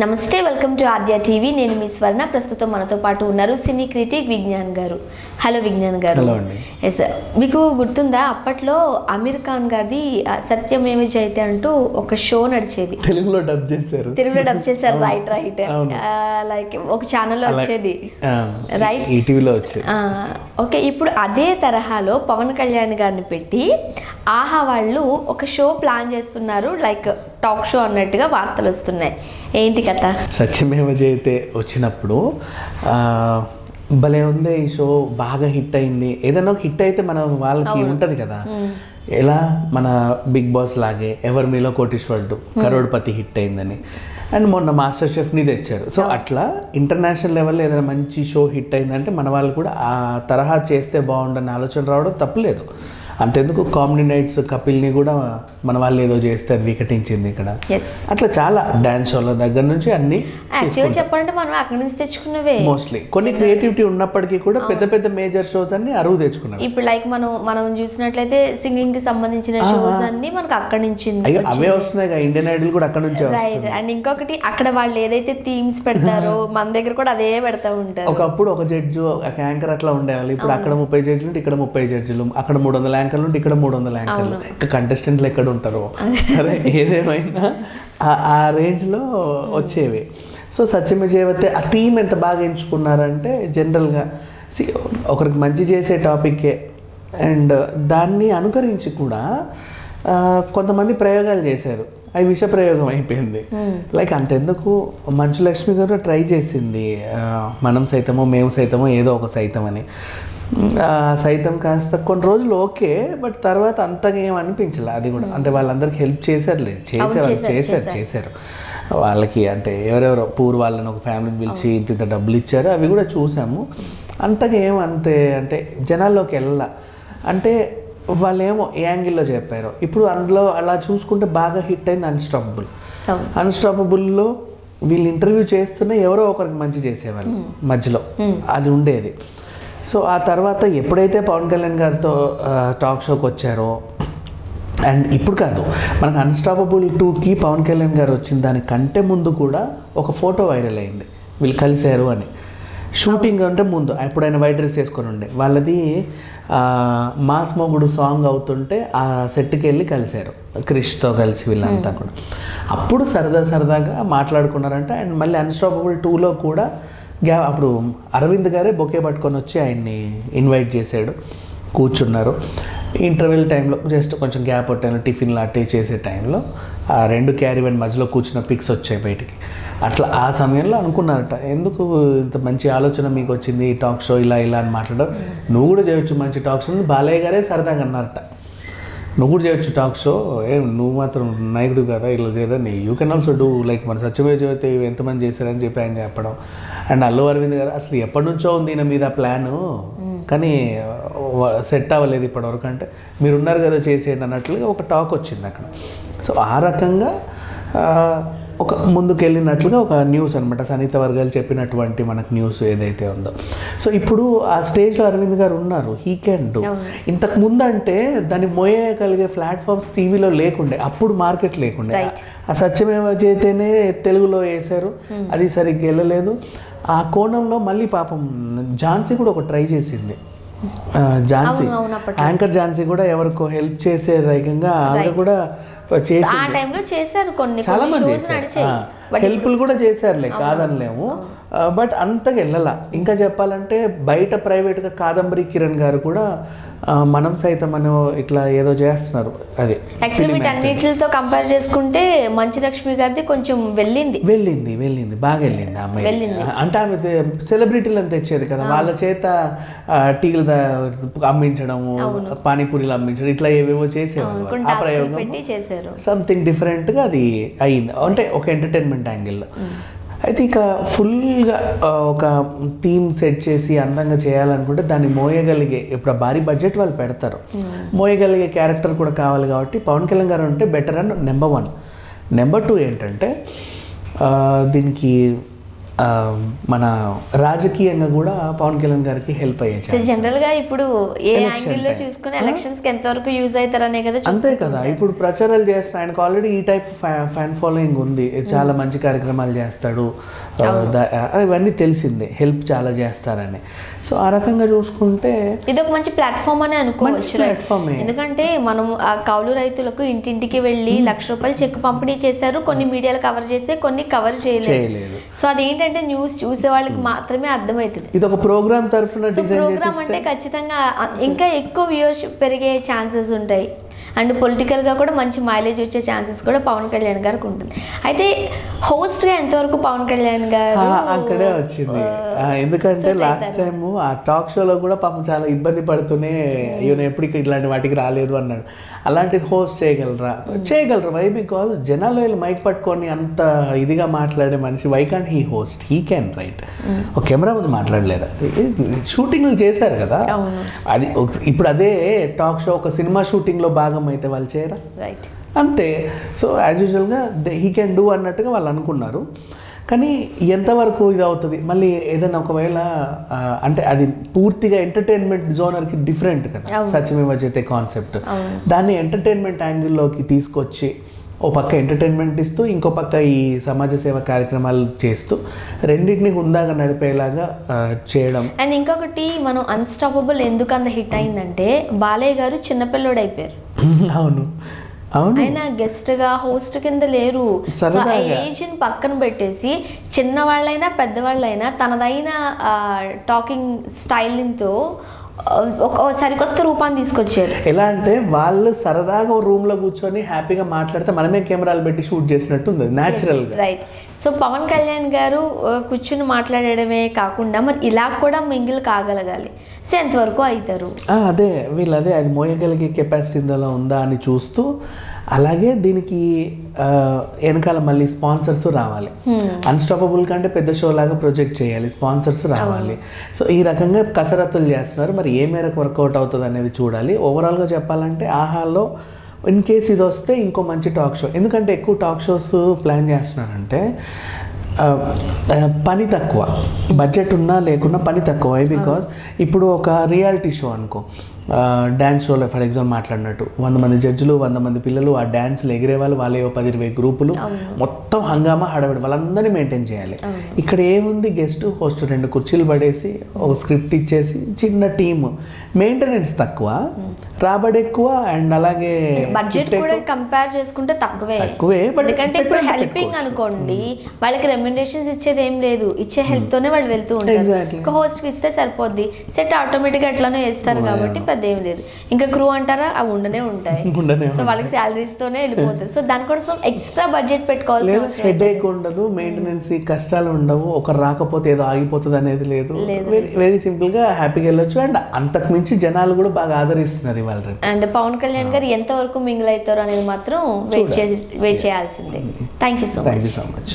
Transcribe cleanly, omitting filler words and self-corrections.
నమస్తే, welcome to Aadya TV. నేను మీ స్వర్ణ. ప్రస్తుతం మనతో పాటు ఉన్నారు సినీ క్రిటిక్ విజ్ఞాన్ గారు. హలో విజ్ఞాన్ గారు. ఎస్, మీకు గుర్తుందా అప్పట్లో అమీర్ ఖాన్ గారిది సత్యమేవ జయతే అంటూ ఒక షో నడిచేది, తెలుగులో డబ్ చేశారు. రైట్ లైక్ ఒక ఛానల్లో వచ్చేది, రైట్, ఈటీవీలో వచ్చేది. ఓకే, ఇప్పుడు అదే తరహాలో పవన్ కళ్యాణ్ గారిని పెట్టి ఆహా వాళ్ళు ఒక షో ప్లాన్ చేస్తున్నారు, లైక్ టాక్ షో అన్నట్టుగా వార్తలు వస్తున్నాయి. ఏంటి కథ? సత్యమేవ జయతే వచ్చినప్పుడు భలే ఉంది ఈ షో, బాగా హిట్ అయింది. ఏదైనా ఒక హిట్ అయితే మన వాళ్ళకి ఉంటుంది కదా, ఎలా మన బిగ్ బాస్ లాగే ఎవరి మీలో కోటీశ్వరుడు కరోడ్పతి హిట్ అయిందని, అండ్ మొన్న మాస్టర్ షెఫ్ని తెచ్చారు. సో అట్లా ఇంటర్నేషనల్ లెవెల్లో ఏదైనా మంచి షో హిట్ అయిందంటే మన వాళ్ళు కూడా ఆ తరహా చేస్తే బాగుండని ఆలోచన రావడం తప్పులేదు. అంతెందుకు కామెడీ నైట్స్ కపిల్ని కూడా మన వాళ్ళు ఏదో చేస్తే అది వికటించింది ఇక్కడ. అట్లా చాలా డాన్స్ షోల దగ్గర నుంచి అన్ని చెప్పాలంటే మనం అక్కడి నుంచి తెచ్చుకున్నవే మోస్ట్లీ. కొన్ని క్రియేటివిటీ ఉన్నప్పటికీ కూడా పెద్ద పెద్ద మేజర్ షోస్ అన్ని అరువు తెచ్చుకున్నాం. ఇప్పుడు లైక్ మనం చూసినట్లయితే సింగింగ్ కి సంబంధించిన షోస్ అన్ని మనకు అక్కడి నుంచి అవే వస్తున్నాయి. ఇండియన్ ఐడల్ కూడా అక్కడ నుంచి. అండ్ ఇంకొకటి, అక్కడ వాళ్ళు ఏదైతే థీమ్స్ పెడతారో మన దగ్గర కూడా అదే పెడతా ఉంటారు. ఒకప్పుడు ఒక జడ్జి ఒక యాంకర్ అట్లా ఉండేవాళ్ళు. ఇప్పుడు అక్కడ 30 జడ్జిలు ఉంటే ఇక్కడ 30 జడ్జిలు, అక్కడ 300 యాంకర్లు ఉంటే ఇక్కడ 300 యాంకర్లు. ఇంకా కంటెస్టెంట్లు ఎక్కడ ఉంటారో సరే, ఏదేమైనా ఆ రేంజ్లో వచ్చేవి. సో సత్యమేవ జయతే ఆ థీమ్ ఎంత బాగా ఎంచుకున్నారంటే, జనరల్గా ఒకరికి మంచి చేసే టాపిక్కే, అండ్ దాన్ని అనుకరించి కూడా కొంతమంది ప్రయోగాలు చేశారు. అవి విష ప్రయోగం అయిపోయింది. లైక్ అంతెందుకు, మంచు లక్ష్మి గారు ట్రై చేసింది మనం సైతమో మేము సైతమో ఏదో ఒక సైతం అని. సైతం కాస్త కొన్ని రోజులు ఓకే, బట్ తర్వాత అంతగా ఏం అనిపించలే. అది కూడా అంటే వాళ్ళందరికీ హెల్ప్ చేశారు వాళ్ళకి. అంటే ఎవరెవరో పూర్ వాళ్ళని ఒక ఫ్యామిలీని పిలిచి ఇంత డబ్బులు ఇచ్చారు, అవి కూడా చూసాము. అంతగా ఏం అంటే జనాల్లోకి వెళ్ళాల. అంటే వాళ్ళేమో ఏ యాంగిల్లో చెప్పారో. ఇప్పుడు అందులో అలా చూసుకుంటే బాగా హిట్ అయింది అన్స్టాపబుల్లో. వీళ్ళు ఇంటర్వ్యూ చేస్తున్నా ఎవరో ఒకరికి మంచి చేసేవాళ్ళు మధ్యలో, అది ఉండేది. సో ఆ తర్వాత ఎప్పుడైతే పవన్ కళ్యాణ్ గారితో టాక్ షోకి వచ్చారో, అండ్ ఇప్పుడు కాదు, మనకు అన్స్టాపబుల్ 2కి పవన్ కళ్యాణ్ గారు వచ్చిన దానికంటే ముందు కూడా ఒక ఫోటో వైరల్ అయింది, వీళ్ళు కలిశారు అని. షూటింగ్ అంటే ముందు అప్పుడు ఆయన వైట్ డ్రెస్ వేసుకొని ఉండే, వాళ్ళది మాస్ మొగుడు సాంగ్ అవుతుంటే ఆ సెట్కి వెళ్ళి కలిశారు క్రిష్తో కలిసి వీళ్ళంతా కూడా. అప్పుడు సరదాగా మాట్లాడుకున్నారంట. అండ్ మళ్ళీ అన్స్టాపబుల్ 2లో కూడా అప్పుడు అరవింద్ గారే బొకే పట్టుకొని వచ్చి ఆయన్ని ఇన్వైట్ చేశాడు, కూర్చున్నారు. ఇంటర్వెల్ టైంలో జస్ట్ కొంచెం గ్యాప్ పట్టాను, టిఫిన్లు అట్టే చేసే టైంలో ఆ 2 క్యారీవెన్ మధ్యలో కూర్చున్న పిక్స్ వచ్చాయి బయటికి. అట్లా ఆ సమయంలో అనుకున్నారట, ఎందుకు ఇంత మంచి ఆలోచన మీకు వచ్చింది ఈ టాక్ షో ఇలా అని మాట్లాడడం, నువ్వు కూడా చేయొచ్చు మంచి టాక్ షో. బాలయ్య గారే సరదాగా అన్నారట, నువ్వు కూడా చేయొచ్చు టాక్ షో, నువ్వు మాత్రం నాయకుడు కదా ఇలా చేయదని, you can also do like మన సత్యమేవ జయతే ఎంతమంది చేశారని చెప్పి ఆయన చెప్పడం. అండ్ అల్లు అరవింద్ గారు అసలు ఎప్పటి నుంచో ఉంది ఈయన మీద ప్లాను, కానీ సెట్ అవ్వలేదు ఇప్పటివరకు. అంటే మీరున్నారు కదా చేసేయండి అన్నట్లుగా ఒక టాక్ వచ్చింది అక్కడ. సో ఆ రకంగా ఒక ముందుకెళ్ళినట్లుగా ఒక న్యూస్ అనమాట, సన్నిహిత వర్గాలు చెప్పినటువంటి మనకు న్యూస్ ఏదైతే ఉందో. సో ఇప్పుడు ఆ స్టేజ్లో అరవింద్ గారు ఉన్నారు, హీ క్యాన్ డూ. ఇంతకు ముందు అంటే దాన్ని మోయగలిగే ప్లాట్ఫామ్స్ టీవీలో లేకుండే, అప్పుడు మార్కెట్ లేకుండే. ఆ సత్యమేవ జయతేనే తెలుగులో వేశారు, అది సరిగ్గా వెళ్ళలేదు. ఆ కోణంలో మళ్ళీ పాపం ఝాన్సీ కూడా ఒక ట్రై చేసింది. ఝాన్సీ యాంకర్ ఝాన్సీ కూడా ఎవరికో హెల్ప్ చేసే రకంగా ఆవిడ కూడా చాలా మంది హెల్ప్లు కూడా చేశారులే, కాదనలేము. బట్ అంతగా వెళ్ళాల. ఇంకా చెప్పాలంటే బయట ప్రైవేట్గా కాదంబరి కిరణ్ గారు కూడా మనం సైతం అని ఇట్లా ఏదో చేస్తున్నారు. అది అన్నిటితో కంపేర్ చేసుకుంటే మంచు లక్ష్మి గారిది కొంచెం వెళ్ళింది బాగా వెళ్ళింది. అమ్మాయి అంటే ఆమె సెలబ్రిటీలను తెచ్చేది కదా, వాళ్ళ చేత టీలు అమ్మించడము, పానీపూరీలు అమ్మించడం, ఇట్లా ఏవేవో చేసేవాళ్ళు. ఆ ప్రయోగం సంథింగ్ డిఫరెంట్గా అది అయింది, అంటే ఒక ఎంటర్టైన్మెంట్ యాంగిల్లో. అయితే ఇక ఫుల్గా ఒక థీమ్ సెట్ చేసి అందంగా చేయాలనుకుంటే దాన్ని మోయగలిగే, ఇప్పుడు భారీ బడ్జెట్ వాళ్ళు పెడతారు, మోయగలిగే క్యారెక్టర్ కూడా కావాలి. కాబట్టి పవన్ కళ్యాణ్ గారు అంటే బెటర్ అని నెంబర్ 1. నెంబర్ 2 ఏంటంటే దీనికి మన రాజకీయంగా కూడా పవన్ కళ్యాణ్ గారికి హెల్ప్ అయ్యే సో జనరల్ గా ఇప్పుడు ఏ యాంగిల్ లో చూసుకుని ఎలక్షన్స్ కి ఎంతవరకు యూజ్ అవుతారనే కదా అంతే కదా. ఇప్పుడు ప్రచారాలు చేస్తా, ఆయనకు ఆల్రెడీ ఈ టైప్ ఫ్యాన్ ఫాలోయింగ్ ఉంది, చాలా మంచి కార్యక్రమాలు చేస్తాడు, ఇవన్నీ తెలిసిందే, హెల్ప్ చాలా చేస్తారని. సో ఆ రకంగా చూసుకుంటే ఇది ఒక మంచి ప్లాట్ఫామ్ అని అనుకోవచ్చు. ఎందుకంటే మనం ఆ కౌలు రైతులకు ఇంటింటికి వెళ్ళి ₹1,00,000 చెక్ పంపిణీ చేశారు, కొన్ని మీడియాలు కవర్ చేస్తే కొన్ని కవర్ చేయలేదు. సో అదేంటంటే న్యూస్ చూసే వాళ్ళకి మాత్రమే అర్థమవుతుంది. ఇది ఒక ప్రోగ్రామ్ తరఫున ప్రోగ్రామ్ అంటే ఖచ్చితంగా ఇంకా ఎక్కువ వ్యూవర్షిప్ పెరిగే ఛాన్సెస్ ఉంటాయి. అండ్ పొలిటికల్గా కూడా మంచి మైలేజ్ వచ్చే ఛాన్సెస్ కూడా పవన్ కళ్యాణ్ గారికి ఉంటుంది. అయితే హోస్ట్గా ఎంతవరకు పవన్ కళ్యాణ్ గారు అక్కడే వచ్చింది. ఎందుకంటే లాస్ట్ టైం ఆ టాక్ షోలో కూడా పాపం చాలా ఇబ్బంది పడుతూనే ఈయన ఎప్పటికీ ఇట్లాంటి వాటికి రాలేదు అన్నాడు. అలాంటిది హోస్ట్ చేయగలరా? వై? బికాజ్ జనాలు వీళ్ళు మైక్ పట్టుకొని అంత ఇదిగా మాట్లాడే మనిషి, why can't he host? He can write. ఒక కెమెరా ముందు మాట్లాడలేదా? షూటింగ్లు చేశారు కదా, అది ఇప్పుడు అదే టాక్ షో ఒక సినిమా షూటింగ్లో భాగం అయితే వాళ్ళు చేయరా? రైట్, అంతే. సో యాజ్ యూజువల్గా హీ క్యాన్ డూ అన్నట్టుగా వాళ్ళు అనుకున్నారు. కానీ ఎంతవరకు ఇది అవుతుంది మళ్ళీ ఏదైనా ఒకవేళ అంటే అది పూర్తిగా ఎంటర్టైన్మెంట్ జోనర్కి డిఫరెంట్ కదా, సత్యమేవ జయతే కాన్సెప్ట్. దాన్ని ఎంటర్టైన్మెంట్ యాంగిల్లోకి తీసుకొచ్చి ఓ పక్క ఎంటర్టైన్మెంట్ ఇస్తూ ఇంకో పక్క ఈ సమాజ సేవ కార్యక్రమాలు చేస్తూ రెండింటిని హుందాగా నడిపేలాగా చేయడం. అండ్ ఇంకొకటి, మనం అన్స్టాపబుల్ ఎందుకు అంత హిట్ అయిందంటే బాలయ్య గారు చిన్నపిల్లోడు అయిపోయారు. అవును, ఆయన గెస్ట్ గా హోస్ట్ కింద లేరు. ఏజ్ ని పక్కన పెట్టేసి చిన్నవాళ్ళైనా పెద్దవాళ్ళైనా తనదైన టాకింగ్ స్టైల్తో ఒక సరికొత్త రూపాన్ని తీసుకొచ్చారు. ఎలా అంటే వాళ్ళు సరదాగా రూమ్ లో కూర్చొని హ్యాపీగా మాట్లాడితే మనమే కెమెరాలు పెట్టి షూట్ చేసినట్టు ఉంది, న్యాచురల్ గా. రైట్. సో పవన్ కళ్యాణ్ గారు కూర్చుని మాట్లాడడమే కాకుండా మరి ఇలా కూడా మింగిల్ కాగలగాలి. సో ఎంతవరకు అవుతారు? అదే వీళ్ళదే అది మోయగలిగే కెపాసిటీ ఇందులో ఉందా అని చూస్తూ, అలాగే దీనికి వెనకాల మళ్ళీ స్పాన్సర్స్ రావాలి. అన్స్టాపబుల్ కంటే పెద్ద షో లాగా ప్రొజెక్ట్ చేయాలి, స్పాన్సర్స్ రావాలి. సో ఈ రకంగా కసరత్తులు చేస్తున్నారు. మరి ఏ మేరకు వర్కౌట్ అవుతుంది అనేది చూడాలి. ఓవరాల్గా చెప్పాలంటే ఆహాలో ఇన్ కేస్ ఇది వస్తే ఇంకో మంచి టాక్ షో, ఎందుకంటే ఎక్కువ టాక్ షోస్ ప్లాన్ చేస్తున్నారంటే పని తక్కువ, బడ్జెట్ ఉన్నా లేకున్నా పని తక్కువ. బికాజ్ ఇప్పుడు ఒక రియాలిటీ షో అనుకో, డ్యాన్స్ షోలో ఫర్ ఎగ్జాంపుల్ మాట్లాడినట్టు 100 మంది జడ్జిలు, 100 మంది పిల్లలు, ఆ డ్యాన్స్లు ఎగిరే వాళ్ళు, వాళ్ళే 10-20 గ్రూపులు, మొత్తం హంగామా హడావిడి, వాళ్ళందరినీ మెయింటైన్ చేయాలి. ఇక్కడ ఏముంది, గెస్ట్ హోస్ట్ 2 కుర్చీలు పడేసి ఒక స్క్రిప్ట్ ఇచ్చేసి చిన్న టీమ్, మెయింటెనెన్స్ తక్కువ, రాబడి ఎక్కువ, అండ్ అలాగే బడ్జెట్ కూడా కంపేర్ చేసుకుంటే తక్కువే. ఎందుకంటే ఇప్పుడు హెల్పింగ్ అనుకోండి, వాళ్ళకి రెమ్యునరేషన్స్ ఇచ్చేది ఏం లేదు, ఇచ్చే హెల్ప్ తోనే వాళ్ళు వెళ్తూ ఉంటారు. ఒక హోస్ట్ కి ఇస్తే సరిపోద్ది, సెట్ ఆటోమేటిక్ గా ఎట్లానే వేస్తారు కాబట్టి పెద్ద ఏం లేదు. ఇంకా క్రూ అంటారా, అవి ఉండనే ఉంటాయి. సో వాళ్ళకి శాలరీస్ తోనే వెళ్ళిపోతుంది. సో దానికోసం ఎక్స్ట్రా బడ్జెట్ పెట్టుకోవాల్సి హెడేక్ ఉండదు, మెయింటెనెన్స్ కష్టాలు ఉండవు, ఒకరు రాకపోతే ఏదో ఆగిపోతుంది అనేది లేదు. వెరీ సింపుల్ గా హ్యాపీగా వెళ్ళొచ్చు. అండ్ అంతకు మించి జనాలు కూడా బాగా ఆదరిస్తున్నారు ఇవాళ. అండ్ పవన్ కళ్యాణ్ గారు ఎంతవరకు మింగిల్ అవుతారు అనేది మాత్రం వెయిట్ చేయాల్సిందే. Thank you so much.